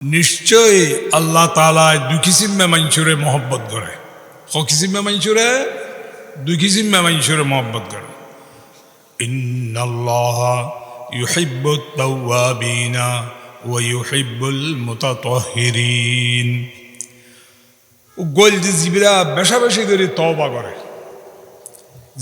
নিশ্চয়ই আল্লাহ তাআলা দুই কিসিমে মানুষরে মহব্বত করে। ক কিসিমে মানুষরে? দুই কিসিমে মানুষরে মহব্বত করে। ইন্নাল্লাহা ইউহিব্বুত তাওয়াবিনা ওয়া ইউহিব্বুল মুতাতাহহিরিন। গোল যে জিবরা বেশা বেশি করে তওবা করে,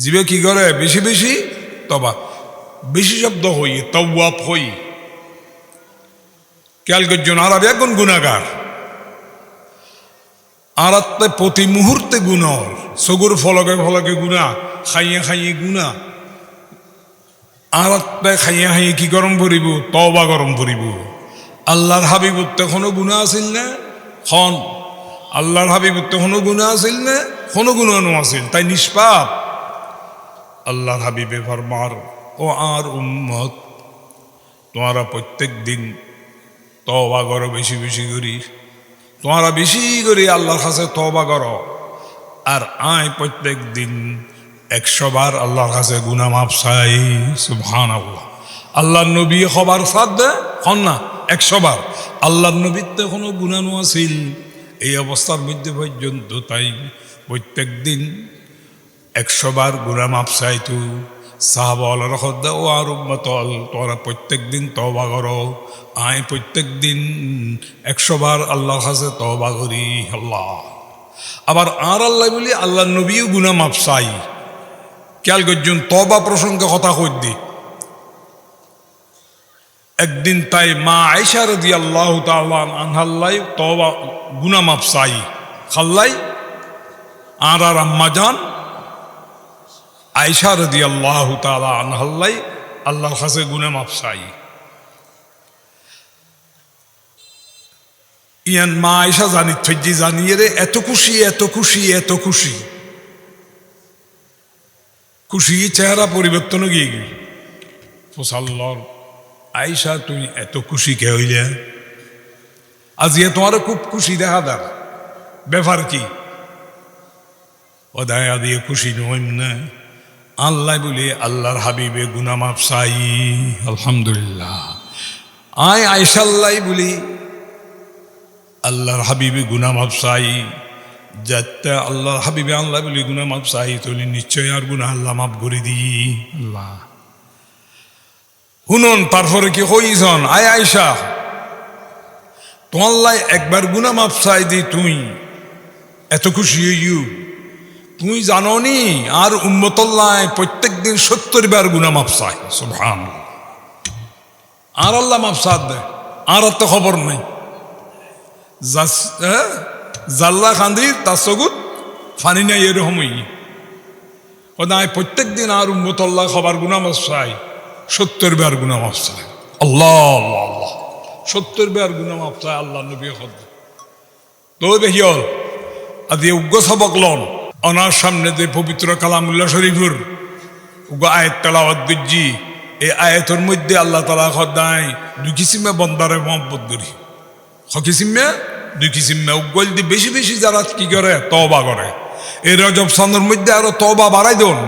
জিবে কি করে? বেশি বেশি তওবা, বেশি শব্দ হই তাওয়াব হই। খেয়াল করছেন, আরব এখন গুণাগার, আর প্রতি মুহূর্তে গুণর, সগুর ফলকে ফলকে গুণা, খাইয়ে খাইয়ে গুণা, আর খাইয়ে খাইয়ে কি গরম করিব? তওবা গরম করিব। আল্লাহর হাবিবুর তখনও গুণা আসিল না, খন আল্লাহর হাবিবুর তখনও গুণা আসিল না, কোনো গুণানো আসিল, তাই নিষ্পাপ। আল্লাহর হাবিবে ফরমার, ও আর উম্মত, তোমরা প্রত্যেক দিন তওবা করো, বেশি বেশি করি, তোমরা বেশি করে আল্লাহর কাছে তওবা করো। আর আয় প্রত্যেক দিন 100 বার আল্লাহর কাছে গুনাহ মাফ চাই। সুবহানাল্লাহ। আল্লাহর নবী খবর সাদ দে হন না 100 বার। আল্লাহর নবীর তো কোনো গুনাহ আছিল, এই অবস্থার মধ্যে পর্যন্ত তাই প্রত্যেক দিন 100 বার গুনাহ মাফ চাইতো। সাহাবাওয়ালার হদ্দা, ও আর উম্মতল, তোরা প্রত্যেক দিন তওবা করো, আয় প্রত্যেক দিন 100 বার আল্লাহর কাছে তওবা করি। আল্লাহ আবার আর আল্লাহ বলি আল্লাহ নবীও গুনাহ মাফ চাই। খেয়াল করছেন, তওবা প্রসঙ্গে কথা কই দি। একদিন তাই মা আয়েশা রাদিয়াল্লাহু তাআলা আনহাল্লাই তওবা গুনাহ মাফ চাই খাল্লাই, আর আম্মা জান আয়েশা রাদিয়াল্লাহু তাআলা আনহাল্লাই আল্লাহর কাছে গুনাহ মাফ চাই। ইয়ান মা আয়েশা জানি থজ্জি জানিয়ে রে, এত খুশি এত খুশি এত খুশি, খুশি চেহারা পরিবর্তন গিয়ে গিয়ে ফসাল্লর, আয়েশা তুমি এত খুশি কে হইলে? আজকে তোমার খুব খুশি দেখা দার, ব্যাপার কি? ওদায়া দিয়ে খুশি নয় না। আল্লাহ বলে আল্লাহর হাবিবে গুনাহ মাফ চাই। আলহামদুলিল্লাহ। আয় আয়েশাল্লাহ বলি আল্লাহর হাবিবে গুনাহ মাফ চাই। যাতে আল্লাহর হাবিবে আল্লাহ বলি গুনাহ মাফ চাই, তাহলে নিশ্চয় আর গুনাহ আল্লাহ মাফ করে দি। আল্লাহ শুনুন, তারপরে কি হইছন? আয় আয়েশা, তোমাল্লাই একবার গুনাহ মাফ চাই দি, তুমি এত খুশি হইও? তুমি জানো নি আর উম্মতুল্লাহ প্রত্যেক দিন 70 বার গুনাহ মাফ চাই। সুবহানাল্লাহ। আর আল্লাহ মাফ চাদ দেয়, আর তো খবর নাই। জাল্লা খান্দির তার চকুত ফানি নাই, এরকমই ও নাই। প্রত্যেক দিন আর উম্মতুল্লাহ খবর গুনাহ মাফ চাই, 70 বার গুনাহ মাফ চাই। আল্লাহ আল্লাহ, 70 বার গুনাহ মাফ চাই আল্লাহ নবী হদ। তো দেখিয়ল আদি উগ্র সবক লন ওনার সামনে যে পবিত্র কালামুল্লাহ শরীফুর উগ্র আয়াত তেলাওয়াত গজ্জি, এই আয়াতের মধ্যে আল্লাহ তাআলা খদায় দুই কিসিমে বন্দারে মহব্বত করি। কিসিমে? দুই কিসিমে। উগ্গল দি বেশি বেশি যারা কি করে? তওবা করে। এই রজব সনের মধ্যে আরো তওবা বাড়াই দেন,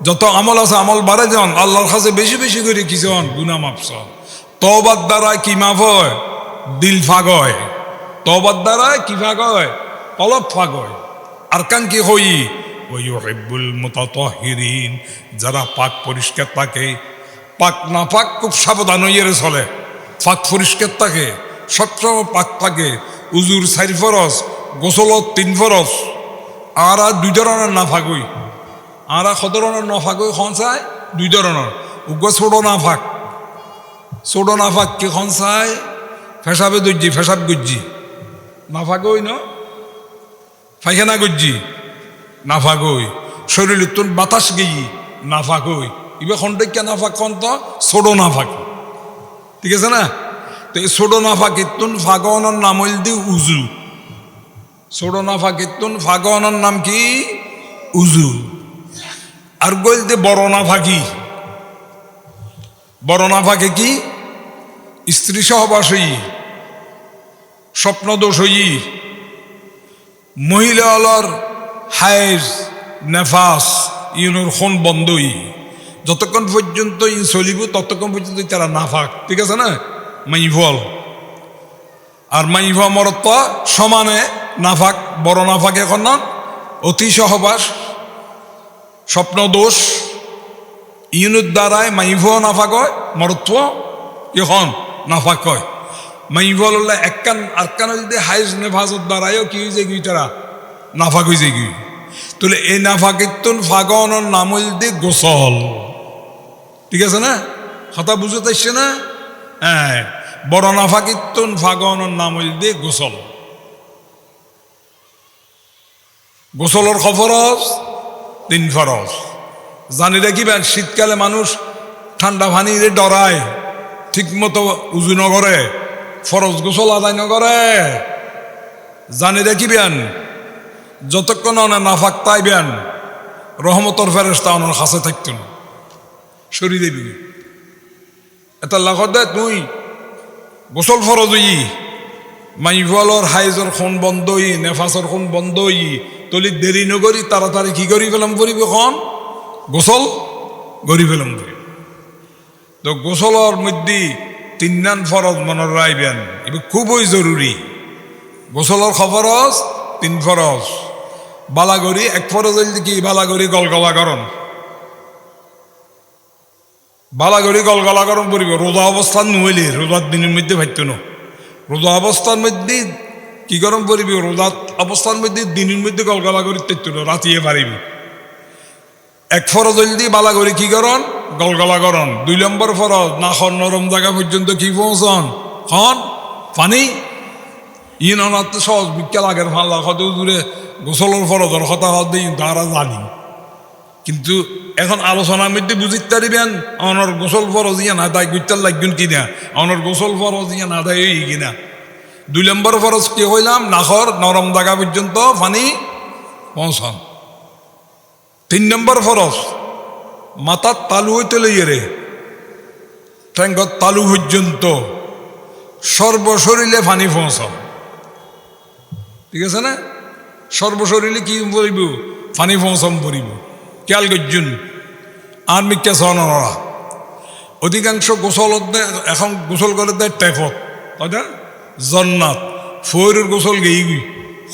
যত আমল আছে আমল বাড়াই দেন, আল্লাহর কাছে বেশি বেশি করে কিছু গুনাহ মাফ চান। তওবার দ্বারা কি মাফ হয়? দিল ফাগ হয়। তওবার দ্বারা কি ফাগ হয়? কলব ফাগ হয়। আর কান কি হই? ওয়া ইউহিব্বুল মুতাতাহহিরিন, যারা পাক পরিষ্কার থাকে, পাক না পাক খুব সাবধান হইয়ে চলে, পাক পরিষ্কার থাকে, সবসময় পাক থাকে। উজুর 4 ফরজ, গোসলত 3 ফরজ, আর 2 ধরনের নাফাক হই। আর কত ধরনের নাফাক হই? খনসায় 2 ধরনের। উগ্র ছোট নাফাক, ছোট নাফাক কি খনসায়? ফেসাবে দর্জি, ফেসাব গজ্জি নাফাক হই না, পায়খানা গজ্জি নাফাক হই, শরীরের তোর বাতাস গেই নাফাক হই। এবার খন্ডকে নাফাক খন্ত ছোট নাফাক, ঠিক আছে না? তো এই ছোট নাফাকিতুন ফাগনের নাম হইল দি উজু। ছোট নাফাকিতুন ফাগনের নাম কি? উজু। আর গইল দি বড় নাফাকি। বড় নাফাকে কি? স্ত্রী সহবাস হই, স্বপ্ন দোষ হই, মহিলা হলর হায়েজ নেফাস ইউনোর খন বন্ধই, যতক্ষণ পর্যন্ত চলিব ততক্ষণ পর্যন্ত তারা নাফাক, ঠিক আছে না? মাইফল। আর মাইভা মরত্ব সমানে নাফাক বড় নাফাক এখন না অতি সহবাস স্বপ্ন দোষ ইউনুর দ্বারায় মাইভ নাফাক হয় মরত্ব এখন নাফাক হয় মাইভ হলে একখান আরকান যদি হাইজ নেফাজত দ্বারায়ও কি হয়েছে কি তারা নাফাক হয়েছে কি তাহলে এই নাফাকিত্তুন ফাগনের নাম হইতে গোসল ঠিক আছে না কথা বুঝতে আসছে না হ্যাঁ বড় নাফাকিত্তুন ফাগনের নাম হইতে গোসল গোসলের খফরজ 3 ফরজ জানি রাখিবেন শীতকালে মানুষ ঠান্ডা পানিরে ডরায় ঠিক মতো উজু নগরে ফরজ গোসল আদায় নগরে জানি রাখিবেন যতক্ষণ নাফাক তাইবেন রহমতর ফেরেশতা ওনার কাছে থাকত না সরি দেবি এটা লাখত দে তুই গোসল ফরজ হই মাইফলর হাইজর খন বন্ধ হই নেফাসর খন বন্ধ হই তলি দেরি নগরি তাড়াতাড়ি কি করি ফেলাম করিব খন গোসল গরি ফেলাম করিব তো গোসলর মধ্যে 3 নান ফরজ মনে রাখবেন এবার খুবই জরুরি গোসলর খবরজ 3 ফরজ বালাগরি 1 ফরজ হইল কি বালাগরি গলগলাকরণ বালাগরি গলগলাকরণ করিব রোজা অবস্থান নহইলে রোজার দিনের মধ্যে ভাইত না রোজা অবস্থার মধ্যে কি গরম করিবি রোজা অবস্থার মধ্যে দিনের মধ্যে গলগলা করি তেত রাতিয়ে পারিবি 1 ফরজ হইল দি বালাগরি কি করন গলগলাকরণ 2 নম্বর ফরজ নাখন নরম জায়গা পর্যন্ত কি পৌঁছন খন পানি ইনাত সহজ বিজ্ঞান আগের ফাল্লা কত দূরে গোসলের ফরজের কথা দিই তারা জানি কিন্তু এখন আলোচনার মধ্যে বুঝিতে পারিবেন আমার গোসল ফরজ ইয়া না দায় গুইতার লাগবেন কিনা আমার গোসল ফরজ ইয়া না দায় কিনা 2 নম্বর ফরজ কি হইলাম নাখর নরম জায়গা পর্যন্ত পানি পৌঁছান 3 নম্বর ফরজ মাথার তালু হইতে লইয়ে রে ঠ্যাঙ্গর তালু পর্যন্ত সর্বশরীরে পানি পৌঁছান ঠিক আছে না সর্বশরীরে কি পড়িব পানি পৌঁছাম পড়িব খেয়াল করছুন আর মিথ্যা সহনরা অধিকাংশ গোসল এখন গোসল করে দেয় টেপত তাই জন্নাত ফৈরের গোসল গেই গই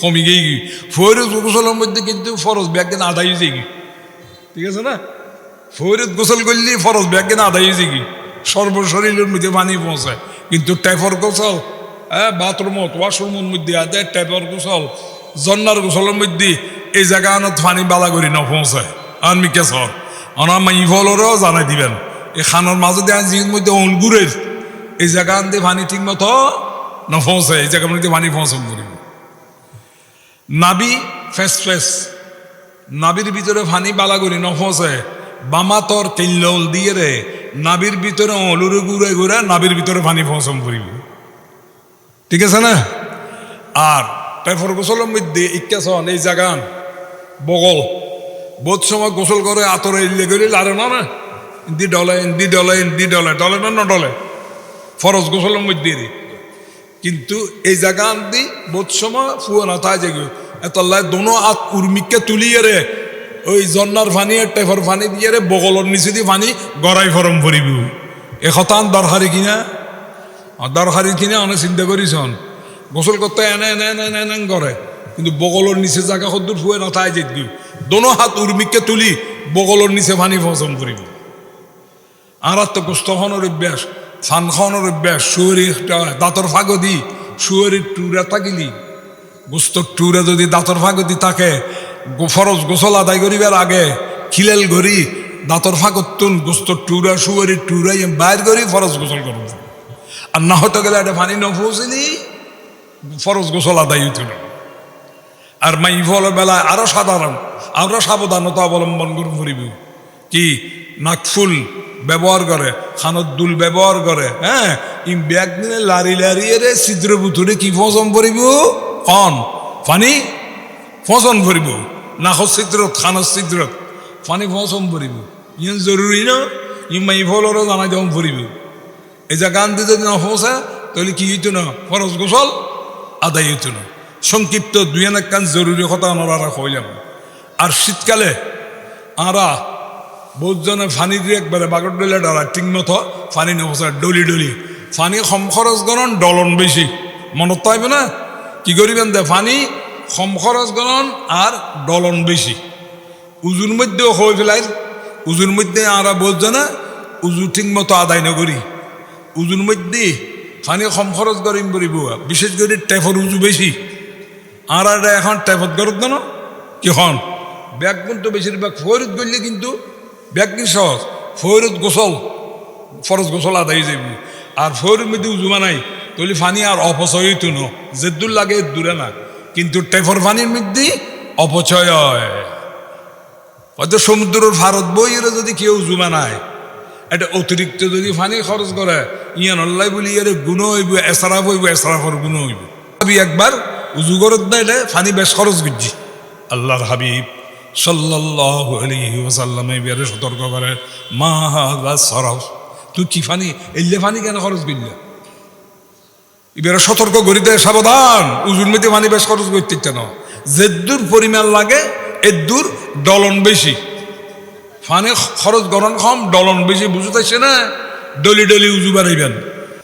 কমি গেই গই ফৈরের গোসলের মধ্যে কিন্তু ফরজ ব্যাগেন আদায় হয়ে যাই ঠিক আছে না ফৈরের গোসল করলে ফরজ ব্যাগেন আদায় হয়ে যাই সর্বশরীরের মধ্যে পানি পৌঁছায় কিন্তু টেপর গোসল হ্যাঁ বাথরুমত ওয়াশরুমের মধ্যে আদায় টেপর গোসল জন্নার গোসলের মধ্যে এই জায়গা আনত পানি বালা করি না পৌঁছায় আর মিকে সর আমার মাই ফলরেও জানাই দিবেন এই খানোর মাঝে দেওয়া জিনিস মধ্যে অঙ্গুরের এই জায়গা আনতে পানি ঠিক মতো না পৌঁছায় এই জায়গার মধ্যে পানি পৌঁছান করিব নাবি ফেস নাবির ভিতরে পানি বালা করি না পৌঁছায় বামাতর কেল্লল দিয়ে রে নাবির ভিতরে অলুরে ঘুরে ঘুরে নাবির ভিতরে পানি পৌঁছান করিব ঠিক আছে না আর তারপর গোসলের মধ্যে ইচ্ছাসন এই জায়গান বগল বহুত সময় গোসল করে আতরে ইলে করে লারে না ইন্দি ডলে না ডলে ফরজ গোসলের মধ্যে কিন্তু এই জায়গা আনতি বহুত সময় ফুয়া না তাই জায়গা এত দোনো হাত উর্মিককে তুলিয়ে রে ওই জন্নার পানি টেফর পানি দিয়ে রে বগলর নিচে দিয়ে পানি গড়াই ফরম ভরিব এ শতান দরকারি কিনা দরকারি কিনা অনেক চিন্তা করিছন গোসল করতে এনে করে কিন্তু বগলর নিচে জায়গা সদ্দূর ফুয়ে না তাই যেত দোনো হাত উর্মিককে তুলি বগলর নিচে পানি ফসম করিব আর তো গোস্ত খানোর অভ্যাস ফান খানোর অভ্যাস শুয়ারি দাঁতর ফাগদি শুয়ারির টুরা থাকিলি গোস্তর টুরা যদি দাঁতর ফাগদি থাকে ফরজ গোসল আদায় করিবার আগে খিলেল ঘড়ি দাঁতর ফাগতুন গোস্তর টুরা শুয়ারির টুরাই বাইর করি ফরজ গোসল করব আর না হতে গেলে একটা পানি নফসিনি ফরজ গোসল আদায় হইত না আর মাইফলের বেলায় আরো সাধারণ আরো সাবধানতা অবলম্বন করে ফুরিব কি নাকফুল ব্যবহার করে খানত দুল ব্যবহার করে হ্যাঁ ই ব্যাগ দিনে লারি রে ছিদ্র বুথুরে কি ফসম করিব কন পানি ফসন করিব নাকর ছিদ্রত খানত ছিদ্রত পানি ফসম করিব ইন জরুরি না ই মাইফলেরও জানাই দেওয়া ফুরিব এই যে গান দিয়ে যদি না ফসে তাহলে কি হইতো না ফরজ গোসল আদায় হইতো না সংক্ষিপ্ত 2 কান জরুরি কথা আমরা কইলাম আর শীতকালে আরা বহুজনে ফানি দিয়ে একবারে বাগর ডলে ডরা ঠিক মতো ফানি নবসার ডলি ফানি কম খরচ গরণ ডলন বেশি মনত পাইবে না কি করিবেন দে পানি কম খরচ গণন আর ডলন বেশি উজুর মধ্যেও হয়ে ফেলাই উজুর মধ্যে আমরা বোঝো না উজু ঠিক মতো আদায় নকরি উজুর মধ্যে পানি কম খরচ করিম করিব বিশেষ করে টেপর উজু বেশি আর এখন টেপত গরত না কি হন ব্যাগ কিন্তু বেশিরভাগ ফৈরত করলে কিন্তু ব্যাগ কি সহজ ফৈরত গোসল ফরজ গোসল আদায় যাইব আর ফৈরের মধ্যে উজুমা নাই তাহলে পানি আর অপচয় হইতো না যে দূর লাগে দূরে না কিন্তু টেপর পানির মধ্যে অপচয় হয় হয়তো সমুদ্রের ভারত বইয়ের যদি কেউ উজুমা নাই এটা অতিরিক্ত যদি পানি খরচ করে ইয়ান আল্লাহ বলি ইয়ার গুণ হইব এসারাফ হইব এসারাফর গুণ হইব আমি একবার উজু করত না এটা পানি বেশ খরচ করছি আল্লাহর হাবিব সাল্লাল্লাহু আলাইহি ওয়াসাল্লাম এবারে সতর্ক করে মা হাযা সরফ তুই কি পানি এলে পানি কেন খরচ করলি এবারে সতর্ক করি দেয় সাবধান উজুর মধ্যে পানি বেশ খরচ করতে ইচ্ছে না যে দূর পরিমাণ লাগে এর দূর ডলন বেশি পানি খরচ গরম কম ডলন বেশি বুঝতে না ডলি ডলি উজু বাড়াইবেন